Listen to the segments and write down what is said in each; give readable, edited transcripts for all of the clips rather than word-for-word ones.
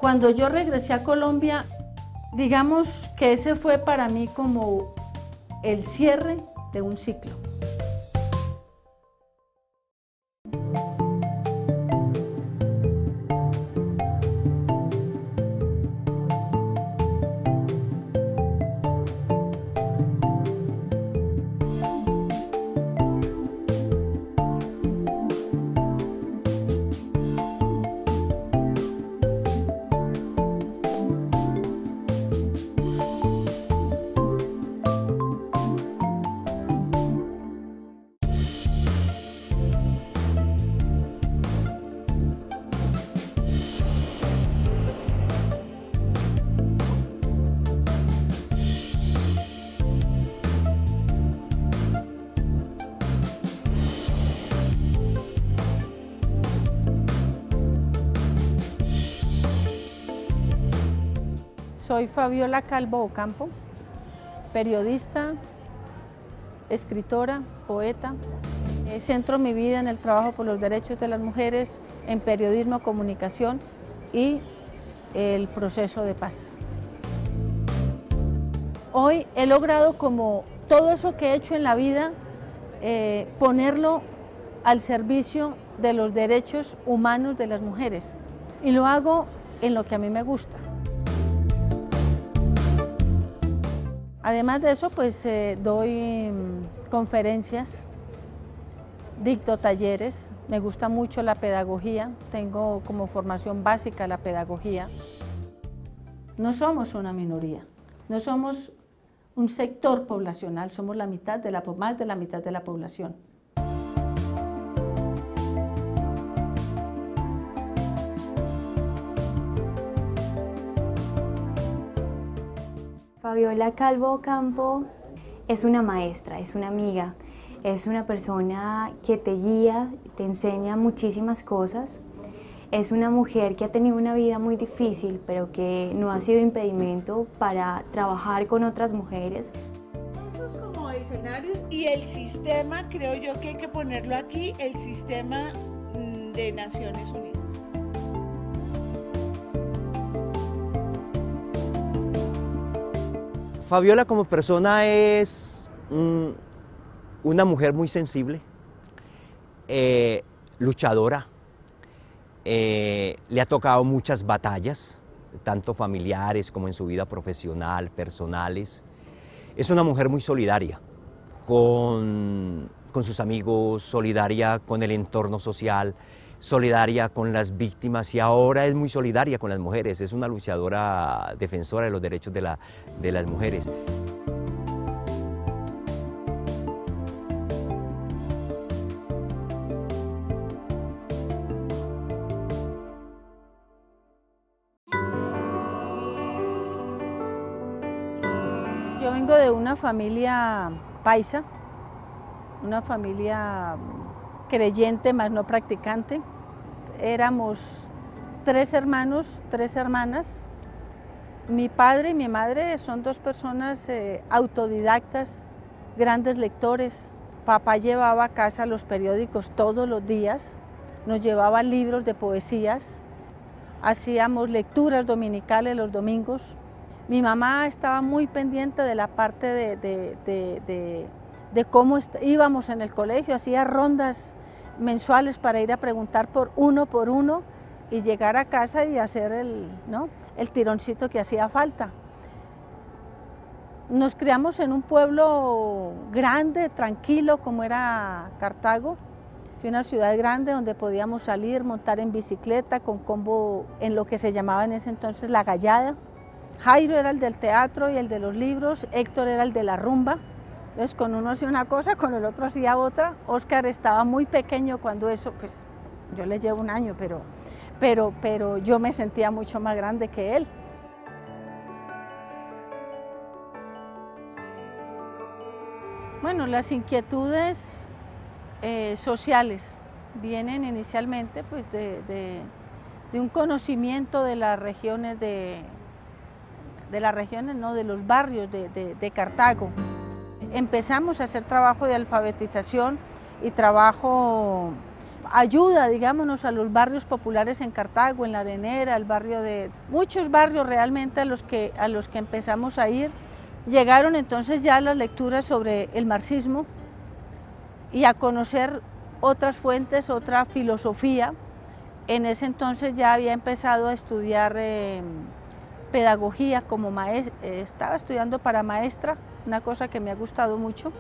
Cuando yo regresé a Colombia, digamos que ese fue para mí como el cierre de un ciclo. Soy Fabiola Calvo Ocampo, periodista, escritora, poeta. Centro mi vida en el trabajo por los derechos de las mujeres, en periodismo, comunicación y el proceso de paz. Hoy he logrado, como todo eso que he hecho en la vida, ponerlo al servicio de los derechos humanos de las mujeres, y lo hago en lo que a mí me gusta. Además de eso, pues doy conferencias, dicto talleres, me gusta mucho la pedagogía, tengo como formación básica la pedagogía. No somos una minoría, no somos un sector poblacional, somos la mitad de más de la mitad de la población. Fabiola Calvo Ocampo es una maestra, es una amiga, es una persona que te guía, te enseña muchísimas cosas. Es una mujer que ha tenido una vida muy difícil, pero que no ha sido impedimento para trabajar con otras mujeres. Esos como escenarios, y el sistema, creo yo que hay que ponerlo aquí, el sistema de Naciones Unidas. Fabiola como persona es una mujer muy sensible, luchadora, le ha tocado muchas batallas, tanto familiares como en su vida profesional, personales. Es una mujer muy solidaria con sus amigos, solidaria con el entorno social, solidaria con las víctimas, y ahora es muy solidaria con las mujeres, es una luchadora defensora de los derechos de las mujeres. Yo vengo de una familia paisa, una familia creyente más no practicante. Éramos 3 hermanos, 3 hermanas. Mi padre y mi madre son 2 personas autodidactas, grandes lectores. Papá llevaba a casa los periódicos todos los días, nos llevaba libros de poesías, hacíamos lecturas dominicales los domingos. Mi mamá estaba muy pendiente de la parte de cómo íbamos en el colegio, hacía rondas mensuales para ir a preguntar por uno y llegar a casa y hacer el tironcito que hacía falta. Nos criamos en un pueblo grande, tranquilo, como era Cartago, una ciudad grande donde podíamos salir, montar en bicicleta con combo en lo que se llamaba en ese entonces la gallada. Jairo era el del teatro y el de los libros, Héctor era el de la rumba. Entonces con uno hacía una cosa, con el otro hacía otra. Óscar estaba muy pequeño cuando eso, pues yo le llevo un año, pero yo me sentía mucho más grande que él. Bueno, las inquietudes sociales vienen inicialmente pues, de un conocimiento de las regiones, de los barrios de Cartago. Empezamos a hacer trabajo de alfabetización y trabajo ayuda, digámonos, a los barrios populares en Cartago, en La Arenera, el barrio de muchos barrios realmente a los que empezamos a ir. Llegaron entonces ya las lecturas sobre el marxismo y a conocer otras fuentes, otra filosofía. En ese entonces ya había empezado a estudiar pedagogía como maestra, estaba estudiando para maestra, una cosa que me ha gustado mucho.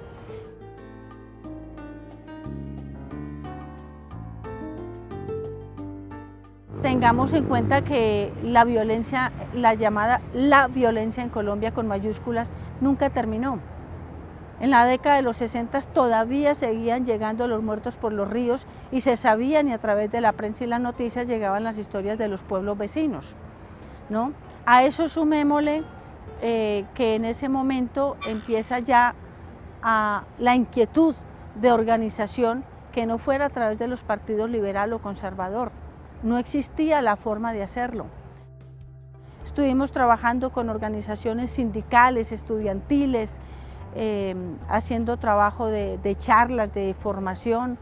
Tengamos en cuenta que la violencia, la violencia en Colombia con mayúsculas, nunca terminó. En la década de los 60 todavía seguían llegando los muertos por los ríos y se sabían, y a través de la prensa y las noticias llegaban las historias de los pueblos vecinos, ¿no? A eso sumémosle que en ese momento empieza ya la inquietud de organización que no fuera a través de los partidos liberal o conservador. No existía la forma de hacerlo. Estuvimos trabajando con organizaciones sindicales, estudiantiles, haciendo trabajo de charlas, de formación.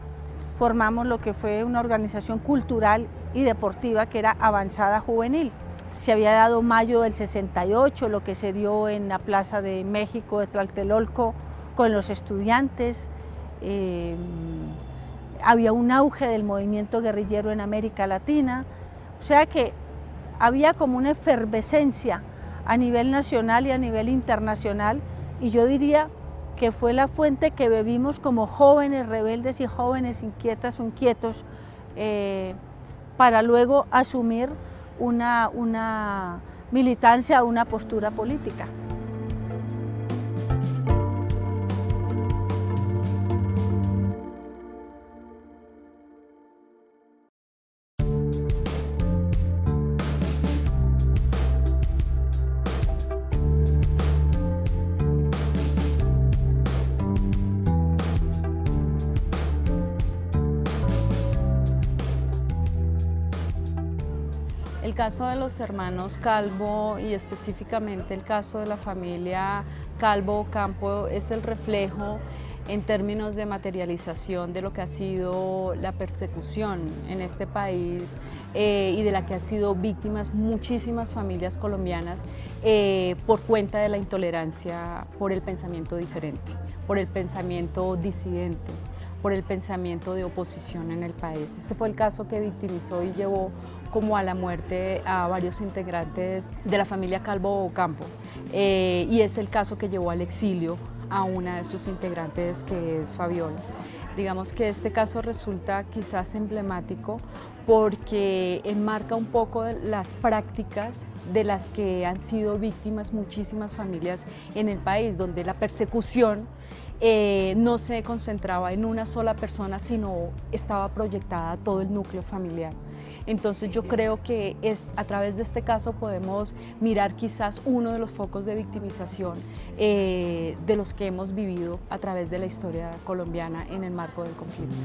Formamos lo que fue una organización cultural y deportiva que era Avanzada Juvenil. Se había dado mayo del 68, lo que se dio en la Plaza de México de Tlatelolco con los estudiantes. Había un auge del movimiento guerrillero en América Latina, o sea que había como una efervescencia a nivel nacional y a nivel internacional, y yo diría que fue la fuente que bebimos como jóvenes rebeldes y jóvenes inquietas o inquietos para luego asumir una militancia, una postura política. El caso de los hermanos Calvo y específicamente el caso de la familia Calvo Ocampo es el reflejo en términos de materialización de lo que ha sido la persecución en este país y de la que han sido víctimas muchísimas familias colombianas por cuenta de la intolerancia por el pensamiento diferente, por el pensamiento disidente, por el pensamiento de oposición en el país. Este fue el caso que victimizó y llevó como a la muerte a varios integrantes de la familia Calvo Ocampo, y es el caso que llevó al exilio a una de sus integrantes, que es Fabiola. Digamos que este caso resulta quizás emblemático porque enmarca un poco las prácticas de las que han sido víctimas muchísimas familias en el país, donde la persecución no se concentraba en una sola persona, sino estaba proyectada a todo el núcleo familiar. Entonces yo creo que a través de este caso podemos mirar quizás uno de los focos de victimización de los que hemos vivido a través de la historia colombiana en el marco del conflicto.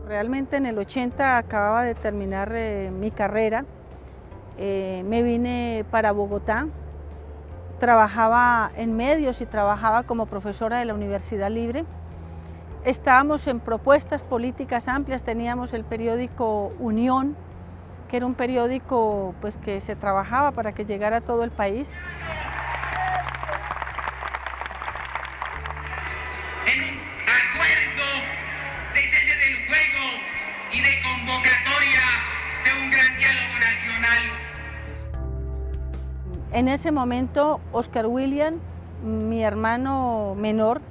Realmente en el 80 acababa de terminar mi carrera, me vine para Bogotá, trabajaba en medios y trabajaba como profesora de la Universidad Libre. Estábamos en propuestas políticas amplias, teníamos el periódico Unión, que era un periódico pues, que se trabajaba para que llegara a todo el país. Y de convocatoria de un gran diálogo nacional. En ese momento, Oscar William, mi hermano menor,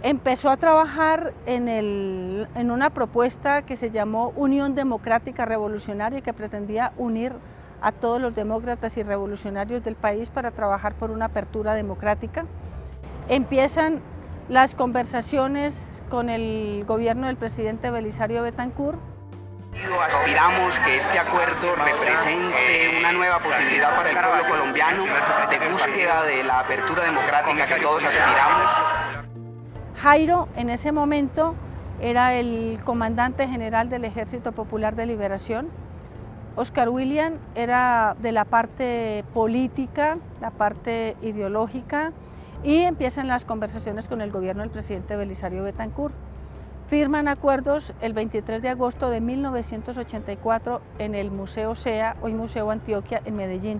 empezó a trabajar en una propuesta que se llamó Unión Democrática Revolucionaria, que pretendía unir a todos los demócratas y revolucionarios del país para trabajar por una apertura democrática. Empiezan las conversaciones con el gobierno del presidente Belisario Betancur. Aspiramos que este acuerdo represente una nueva posibilidad para el pueblo colombiano de búsqueda de la apertura democrática que todos aspiramos. Jairo en ese momento era el comandante general del Ejército Popular de Liberación. Oscar William era de la parte política, la parte ideológica, y empiezan las conversaciones con el gobierno del presidente Belisario Betancur. Firman acuerdos el 23 de agosto de 1984 en el Museo SEA, hoy Museo Antioquia, en Medellín.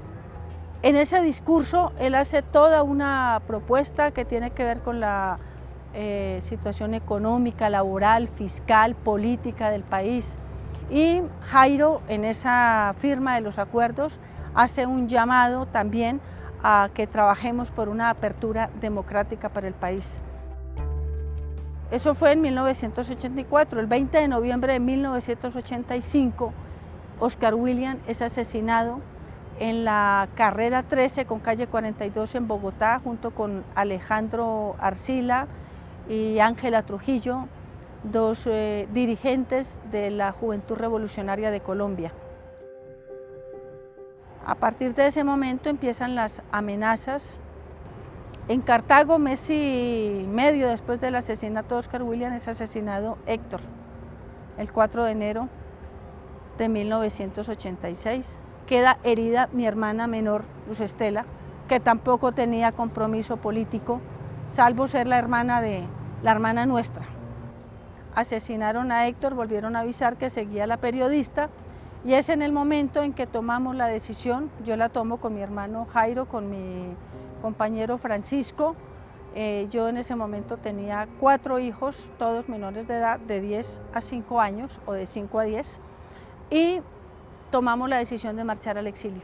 En ese discurso él hace toda una propuesta que tiene que ver con la situación económica, laboral, fiscal, política del país. Y Jairo, en esa firma de los acuerdos, hace un llamado también a que trabajemos por una apertura democrática para el país. Eso fue en 1984. El 20 de noviembre de 1985, Oscar William es asesinado en la carrera 13 con calle 42 en Bogotá, junto con Alejandro Arcila y Ángela Trujillo, dos dirigentes de la Juventud Revolucionaria de Colombia. A partir de ese momento empiezan las amenazas. En Cartago, mes y medio después del asesinato de Oscar William, es asesinado Héctor, el 4 de enero de 1986. Queda herida mi hermana menor, Luz Estela, que tampoco tenía compromiso político, salvo ser la hermana nuestra. Asesinaron a Héctor, volvieron a avisar que seguía la periodista, y es en el momento en que tomamos la decisión. Yo la tomo con mi hermano Jairo, con mi compañero Francisco. Yo en ese momento tenía 4 hijos, todos menores de edad, de 10 a 5 años o de 5 a 10, y tomamos la decisión de marchar al exilio.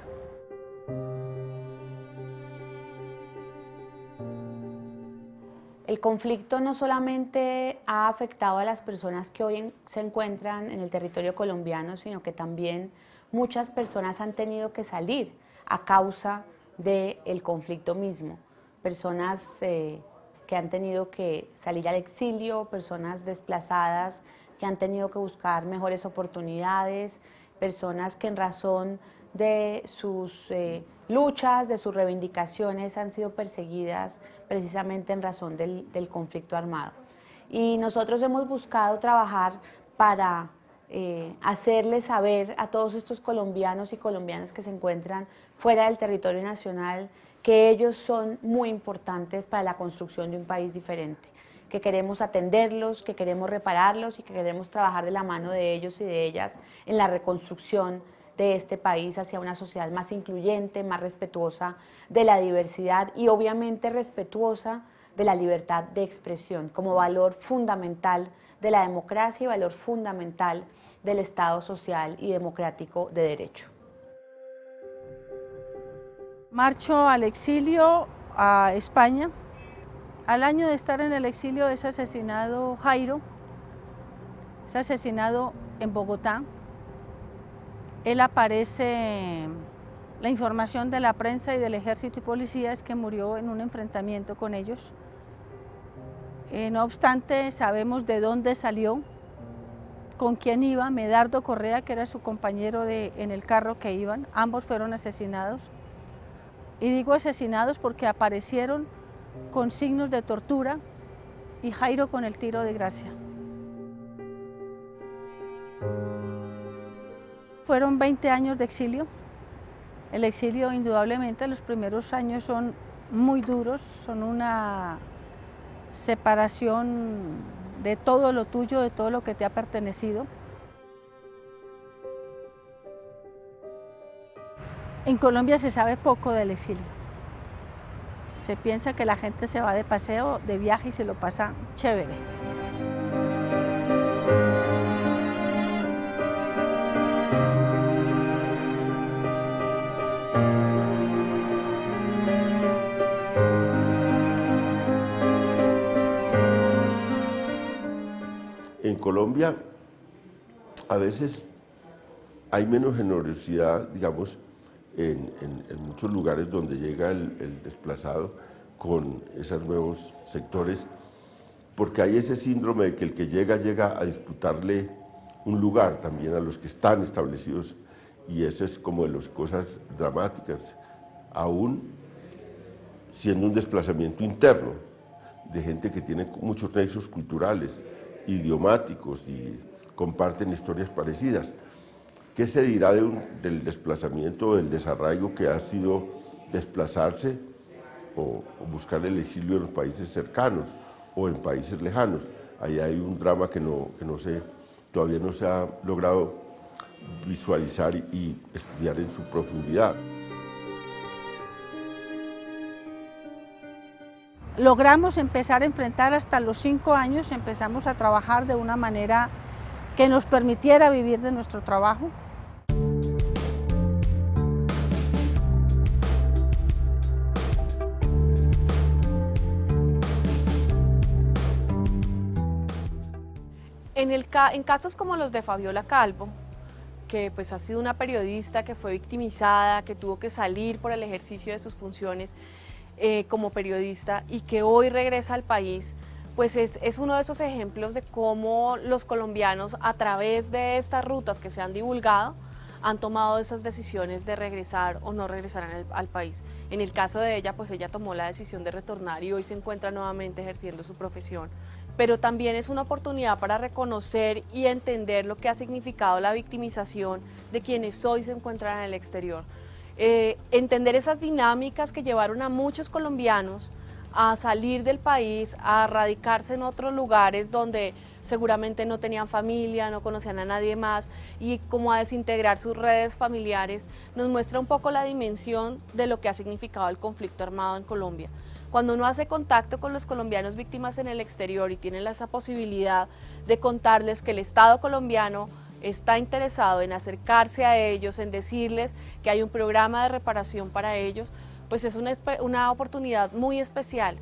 El conflicto no solamente ha afectado a las personas que hoy se encuentran en el territorio colombiano, sino que también muchas personas han tenido que salir a causa del conflicto mismo. Personas que han tenido que salir al exilio, personas desplazadas que han tenido que buscar mejores oportunidades, personas que en razón de sus luchas, de sus reivindicaciones han sido perseguidas precisamente en razón del conflicto armado. Y nosotros hemos buscado trabajar para hacerles saber a todos estos colombianos y colombianas que se encuentran fuera del territorio nacional que ellos son muy importantes para la construcción de un país diferente, que queremos atenderlos, que queremos repararlos y que queremos trabajar de la mano de ellos y de ellas en la reconstrucción de este país hacia una sociedad más incluyente, más respetuosa de la diversidad y obviamente respetuosa de la libertad de expresión como valor fundamental de la democracia y valor fundamental del Estado social y democrático de derecho. Marcho al exilio a España. Al año de estar en el exilio es asesinado Jairo, es asesinado en Bogotá. Él aparece, la información de la prensa y del ejército y policía es que murió en un enfrentamiento con ellos. No obstante, sabemos de dónde salió, con quién iba. Medardo Correa, que era su compañero en el carro que iban, ambos fueron asesinados. Y digo asesinados porque aparecieron con signos de tortura y Jairo con el tiro de gracia. Fueron 20 años de exilio. El exilio, indudablemente, los primeros años son muy duros, son una separación de todo lo tuyo, de todo lo que te ha pertenecido. En Colombia se sabe poco del exilio. Se piensa que la gente se va de paseo, de viaje y se lo pasa chévere. En Colombia a veces hay menos generosidad, digamos, en muchos lugares donde llega el desplazado con esos nuevos sectores, porque hay ese síndrome de que el que llega a disputarle un lugar también a los que están establecidos, y eso es como de las cosas dramáticas, aún siendo un desplazamiento interno de gente que tiene muchos nexos culturales, idiomáticos y comparten historias parecidas. ¿Qué se dirá del desplazamiento, del desarraigo que ha sido desplazarse o buscar el exilio en los países cercanos o en países lejanos? Ahí hay un drama que todavía no se ha logrado visualizar y estudiar en su profundidad. Logramos empezar a enfrentar hasta los 5 años, empezamos a trabajar de una manera que nos permitiera vivir de nuestro trabajo. En casos como los de Fabiola Calvo, que pues ha sido una periodista que fue victimizada, que tuvo que salir por el ejercicio de sus funciones como periodista y que hoy regresa al país, pues es uno de esos ejemplos de cómo los colombianos, a través de estas rutas que se han divulgado, han tomado esas decisiones de regresar o no regresar al país. En el caso de ella, pues ella tomó la decisión de retornar y hoy se encuentra nuevamente ejerciendo su profesión. Pero también es una oportunidad para reconocer y entender lo que ha significado la victimización de quienes hoy se encuentran en el exterior. Entender esas dinámicas que llevaron a muchos colombianos a salir del país, a radicarse en otros lugares donde seguramente no tenían familia, no conocían a nadie más, y como a desintegrar sus redes familiares, nos muestra un poco la dimensión de lo que ha significado el conflicto armado en Colombia. Cuando uno hace contacto con los colombianos víctimas en el exterior y tiene esa posibilidad de contarles que el Estado colombiano está interesado en acercarse a ellos, en decirles que hay un programa de reparación para ellos, pues es una oportunidad muy especial.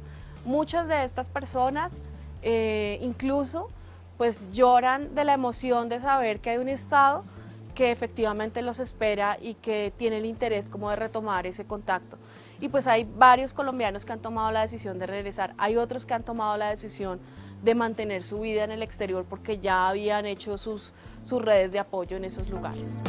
Muchas de estas personas incluso pues lloran de la emoción de saber que hay un Estado que efectivamente los espera y que tiene el interés como de retomar ese contacto. Y pues hay varios colombianos que han tomado la decisión de regresar, hay otros que han tomado la decisión de mantener su vida en el exterior porque ya habían hecho sus redes de apoyo en esos lugares.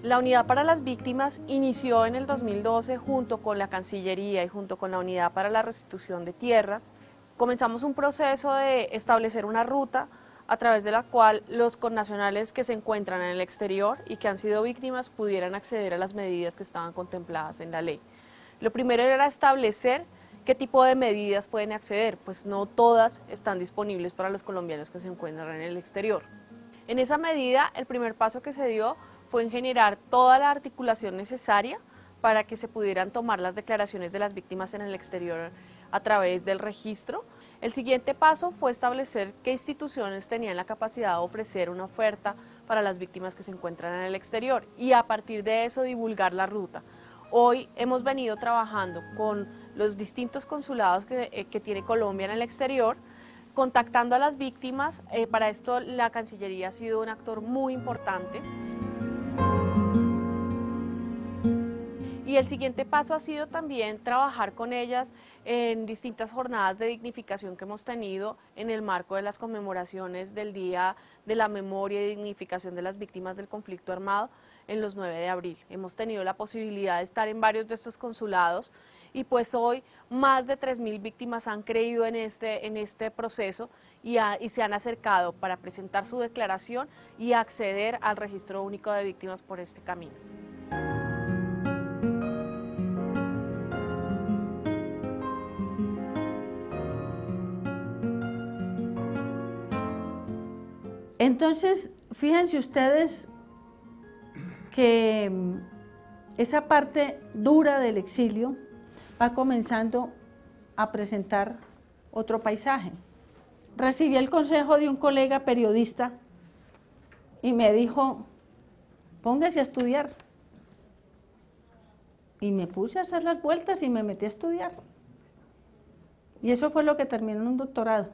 La Unidad para las Víctimas inició en el 2012 junto con la Cancillería y junto con la Unidad para la Restitución de Tierras. Comenzamos un proceso de establecer una ruta a través de la cual los connacionales que se encuentran en el exterior y que han sido víctimas pudieran acceder a las medidas que estaban contempladas en la ley. Lo primero era establecer qué tipo de medidas pueden acceder, pues no todas están disponibles para los colombianos que se encuentran en el exterior. En esa medida, el primer paso que se dio fue en generar toda la articulación necesaria para que se pudieran tomar las declaraciones de las víctimas en el exterior a través del registro. El siguiente paso fue establecer qué instituciones tenían la capacidad de ofrecer una oferta para las víctimas que se encuentran en el exterior y a partir de eso divulgar la ruta. Hoy hemos venido trabajando con los distintos consulados que tiene Colombia en el exterior, contactando a las víctimas. Para esto la Cancillería ha sido un actor muy importante. Y el siguiente paso ha sido también trabajar con ellas en distintas jornadas de dignificación que hemos tenido en el marco de las conmemoraciones del Día de la Memoria y Dignificación de las Víctimas del Conflicto Armado en los 9 de abril. Hemos tenido la posibilidad de estar en varios de estos consulados y pues hoy más de 3.000 víctimas han creído en este proceso y se han acercado para presentar su declaración y acceder al Registro Único de Víctimas por este camino. Entonces, fíjense ustedes que esa parte dura del exilio va comenzando a presentar otro paisaje. recibí el consejo de un colega periodista y me dijo, póngase a estudiar. Y me puse a hacer las vueltas y me metí a estudiar. Y eso fue lo que terminó en un doctorado.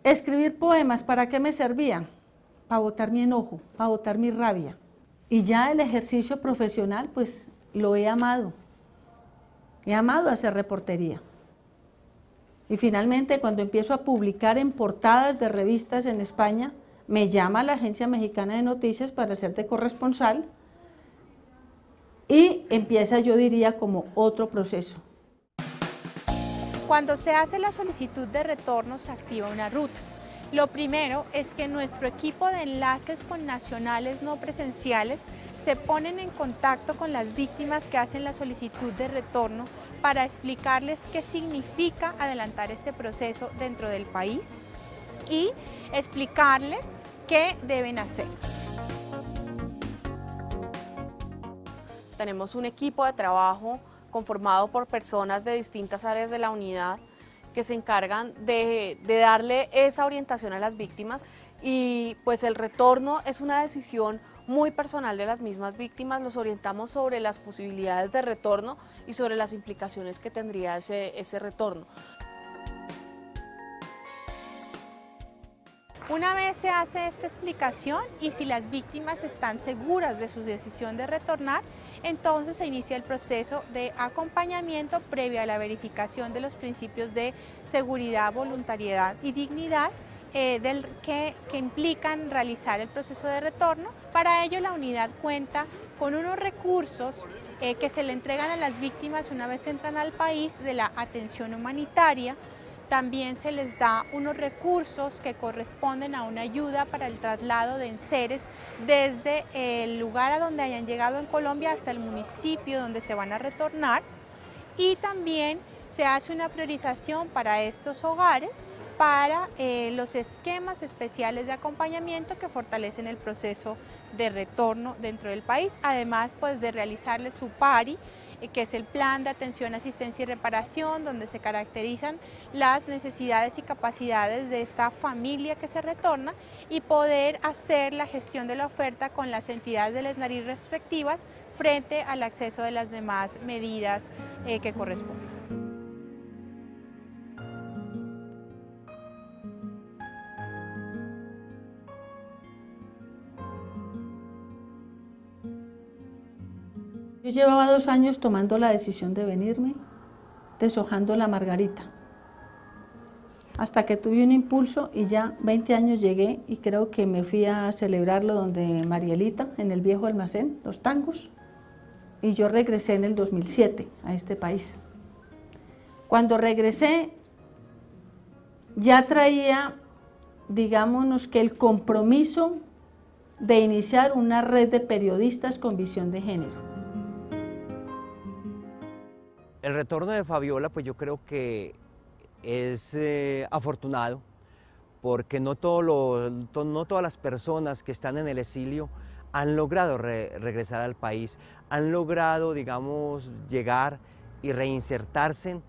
Escribir poemas, ¿para qué me servía? Para botar mi enojo, para botar mi rabia. Y ya el ejercicio profesional, pues lo he amado. He amado hacer reportería. Y finalmente, cuando empiezo a publicar en portadas de revistas en España, me llama la Agencia Mexicana de Noticias para ser de corresponsal y empieza, yo diría, como otro proceso. Cuando se hace la solicitud de retorno, se activa una ruta. Lo primero es que nuestro equipo de enlaces con nacionales no presenciales se ponen en contacto con las víctimas que hacen la solicitud de retorno para explicarles qué significa adelantar este proceso dentro del país y explicarles qué deben hacer. Tenemos un equipo de trabajo conformado por personas de distintas áreas de la unidad que se encargan de darle esa orientación a las víctimas, y pues el retorno es una decisión muy personal de las mismas víctimas. Los orientamos sobre las posibilidades de retorno y sobre las implicaciones que tendría ese retorno. Una vez se hace esta explicación y si las víctimas están seguras de su decisión de retornar, entonces se inicia el proceso de acompañamiento previo a la verificación de los principios de seguridad, voluntariedad y dignidad que implican realizar el proceso de retorno. Para ello la unidad cuenta con unos recursos que se le entregan a las víctimas una vez entran al país de la atención humanitaria. También se les da unos recursos que corresponden a una ayuda para el traslado de enseres desde el lugar a donde hayan llegado en Colombia hasta el municipio donde se van a retornar, y también se hace una priorización para estos hogares para los esquemas especiales de acompañamiento que fortalecen el proceso de retorno dentro del país, además pues de realizarles su PARI, que es el Plan de Atención, Asistencia y Reparación, donde se caracterizan las necesidades y capacidades de esta familia que se retorna y poder hacer la gestión de la oferta con las entidades del ESNARI respectivas frente al acceso de las demás medidas que corresponden. Yo llevaba 2 años tomando la decisión de venirme, deshojando la margarita, hasta que tuve un impulso y ya 20 años llegué y creo que me fui a celebrarlo donde Marielita, en el viejo almacén, Los Tangos, y yo regresé en el 2007 a este país. Cuando regresé ya traía, digámonos que el compromiso de iniciar una red de periodistas con visión de género. El retorno de Fabiola, pues yo creo que es afortunado, porque no todas las personas que están en el exilio han logrado regresar al país, han logrado, digamos, llegar y reinsertarse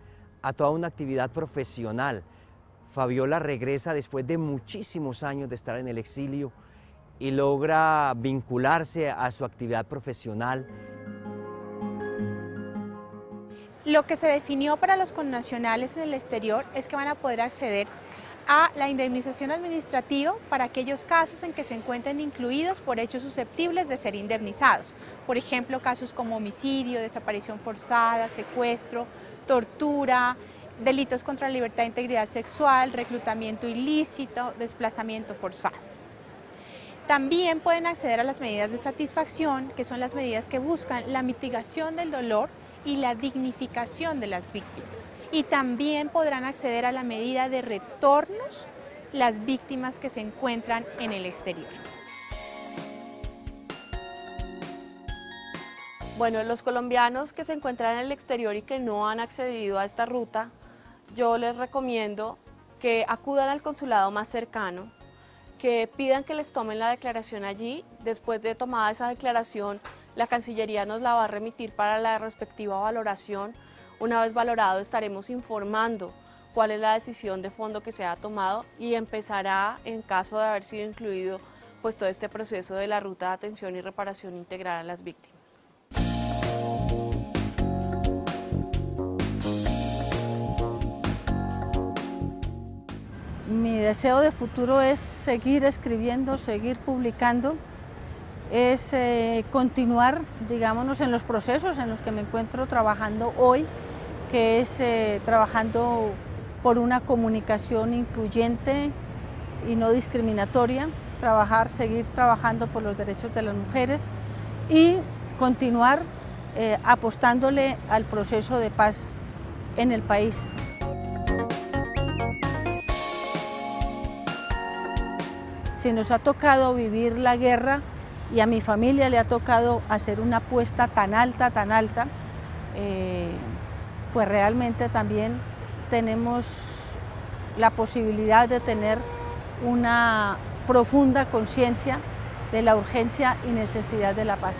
a toda una actividad profesional. Fabiola regresa después de muchísimos años de estar en el exilio y logra vincularse a su actividad profesional. Lo que se definió para los connacionales en el exterior es que van a poder acceder a la indemnización administrativa para aquellos casos en que se encuentren incluidos por hechos susceptibles de ser indemnizados. Por ejemplo, casos como homicidio, desaparición forzada, secuestro, tortura, delitos contra la libertad e integridad sexual, reclutamiento ilícito, desplazamiento forzado. También pueden acceder a las medidas de satisfacción, que son las medidas que buscan la mitigación del dolor y la dignificación de las víctimas. Y también podrán acceder a la medida de retornos las víctimas que se encuentran en el exterior. Bueno, los colombianos que se encuentran en el exterior y que no han accedido a esta ruta, yo les recomiendo que acudan al consulado más cercano, que pidan que les tomen la declaración allí. Después de tomada esa declaración, la Cancillería nos la va a remitir para la respectiva valoración. Una vez valorado, estaremos informando cuál es la decisión de fondo que se ha tomado y empezará, en caso de haber sido incluido, pues todo este proceso de la ruta de atención y reparación integral a las víctimas. Mi deseo de futuro es seguir escribiendo, seguir publicando, es continuar, digámonos, en los procesos en los que me encuentro trabajando hoy, que es trabajando por una comunicación incluyente y no discriminatoria, seguir trabajando por los derechos de las mujeres y continuar apostándole al proceso de paz en el país. Si nos ha tocado vivir la guerra y a mi familia le ha tocado hacer una apuesta tan alta, pues realmente también tenemos la posibilidad de tener una profunda conciencia de la urgencia y necesidad de la paz.